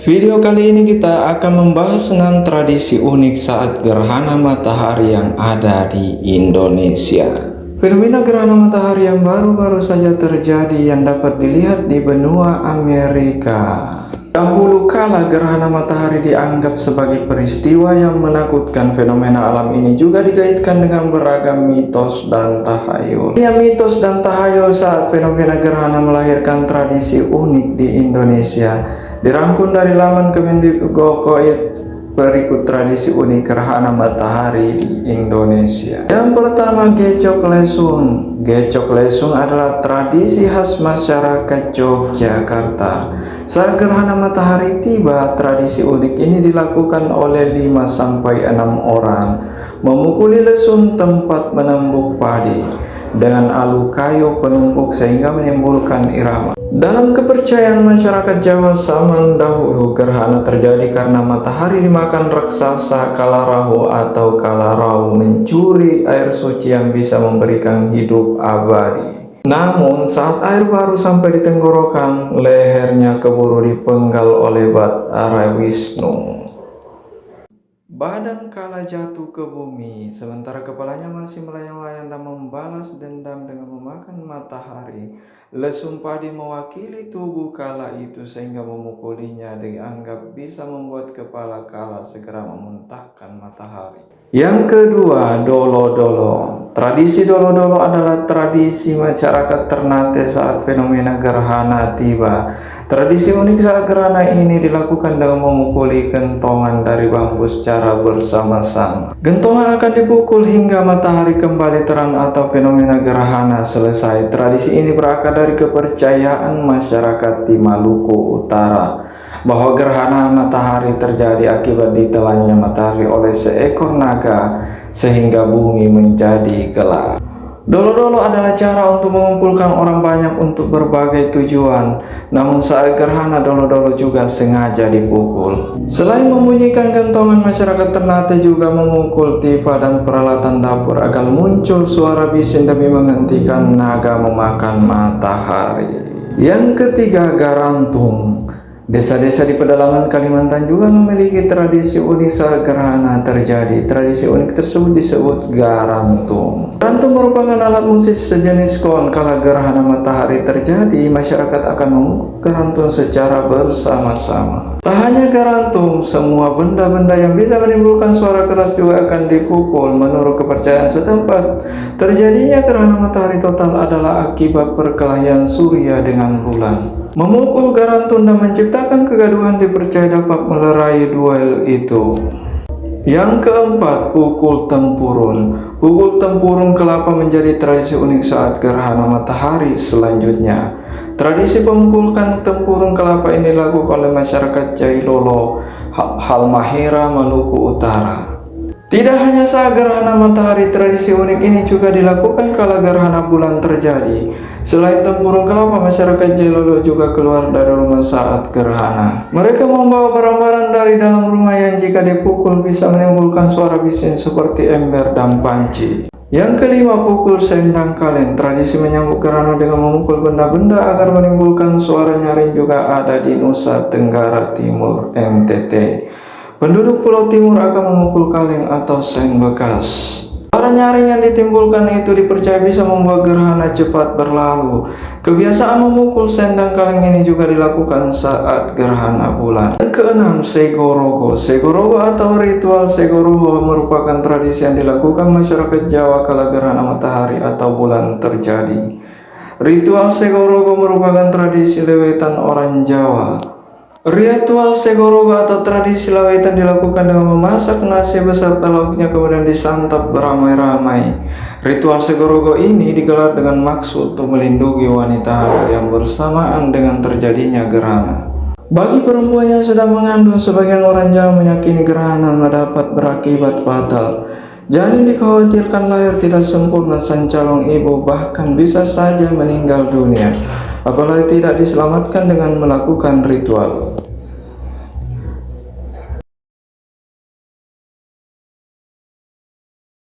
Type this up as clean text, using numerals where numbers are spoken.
Video kali ini kita akan membahas 6 tradisi unik saat gerhana matahari yang ada di Indonesia. Fenomena gerhana matahari yang baru-baru saja terjadi yang dapat dilihat di benua Amerika. Dahulu kala gerhana matahari dianggap sebagai peristiwa yang menakutkan. Fenomena alam ini juga dikaitkan dengan beragam mitos dan tahayul. Mitos dan tahayul saat fenomena gerhana melahirkan tradisi unik di Indonesia. Dirangkum dari laman Kemendikbud berikut tradisi unik gerhana matahari di Indonesia. Yang pertama, Gecok Lesung. Gecok Lesung adalah tradisi khas masyarakat Yogyakarta. Saat gerhana matahari tiba, tradisi unik ini dilakukan oleh 5-6 orang memukuli lesung tempat menembuk padi dengan alu kayu penumpuk sehingga menimbulkan irama. Dalam kepercayaan masyarakat Jawa zaman dahulu, gerhana terjadi karena matahari dimakan raksasa Kalarahu atau Kalarau mencuri air suci yang bisa memberikan hidup abadi. Namun saat air baru sampai di tenggorokan, lehernya keburu dipenggal oleh Batara Wisnu. Badan kala jatuh ke bumi, sementara kepalanya masih melayang-layang dan membalas dendam dengan memakan matahari. Lesung padi mewakili tubuh kala itu sehingga memukulinya dianggap bisa membuat kepala kala segera memuntahkan matahari. Yang kedua, Dolo-Dolo. Tradisi Dolo-Dolo adalah tradisi masyarakat Ternate saat fenomena gerhana tiba. Tradisi unik saat gerhana ini dilakukan dengan memukuli gentongan dari bambu secara bersama-sama. Gentongan akan dipukul hingga matahari kembali terang atau fenomena gerhana selesai. Tradisi ini berakar dari kepercayaan masyarakat di Maluku Utara bahwa gerhana matahari terjadi akibat ditelannya matahari oleh seekor naga sehingga bumi menjadi gelap. Dolo-dolo adalah cara untuk mengumpulkan orang banyak untuk berbagai tujuan. Namun saat gerhana, dolo-dolo juga sengaja dipukul. Selain membunyikan gentongan, masyarakat Ternate juga memukul tifa dan peralatan dapur agar muncul suara bising demi menghentikan naga memakan matahari. Yang ketiga, Garantung. Desa-desa di pedalaman Kalimantan juga memiliki tradisi unik saat gerhana terjadi. Tradisi unik tersebut disebut Garantung. Garantung merupakan alat musik sejenis kon. Kala gerhana matahari terjadi, masyarakat akan memukul garantung secara bersama-sama. Tak hanya garantung, semua benda-benda yang bisa menimbulkan suara keras juga akan dipukul. Menurut kepercayaan setempat, terjadinya gerhana matahari total adalah akibat perkelahian surya dengan bulan. Memukul garantung dan menciptakan kegaduhan dipercaya dapat melerai duel itu. Yang keempat, pukul tempurung. Pukul tempurung kelapa menjadi tradisi unik saat gerhana matahari selanjutnya. Tradisi pemukulan tempurung kelapa ini dilakukan oleh masyarakat Jailolo, Halmahera, Maluku Utara. Tidak hanya saat gerhana matahari, tradisi unik ini juga dilakukan kala gerhana bulan terjadi. Selain tempurung kelapa, masyarakat Jailolo juga keluar dari rumah saat gerhana. Mereka membawa barang-barang dari dalam rumah yang jika dipukul bisa menimbulkan suara bising seperti ember dan panci. Yang kelima, pukul sendang kalen. Tradisi menyambut gerhana dengan memukul benda-benda agar menimbulkan suara nyaring juga ada di Nusa Tenggara Timur, NTT. Penduduk Pulau Timur akan memukul kaleng atau seng bekas. Suara nyaring yang ditimbulkan itu dipercaya bisa membuat gerhana cepat berlalu. Kebiasaan memukul sendang kaleng ini juga dilakukan saat gerhana bulan. Yang keenam, Segorogo. Segorogo atau ritual Segorogo merupakan tradisi yang dilakukan masyarakat Jawa kala gerhana matahari atau bulan terjadi. Ritual Segorogo merupakan tradisi lewetan orang Jawa. Ritual Segorogo atau tradisi lawetan dilakukan dengan memasak nasi beserta lauknya kemudian disantap beramai-ramai. Ritual Segorogo ini digelar dengan maksud untuk melindungi wanita hamil yang bersamaan dengan terjadinya gerhana. Bagi perempuan yang sedang mengandung, sebagian orang Jawa meyakini gerhana dapat berakibat fatal. Janin dikhawatirkan lahir tidak sempurna, sang calon ibu bahkan bisa saja meninggal dunia apalagi tidak diselamatkan dengan melakukan ritual.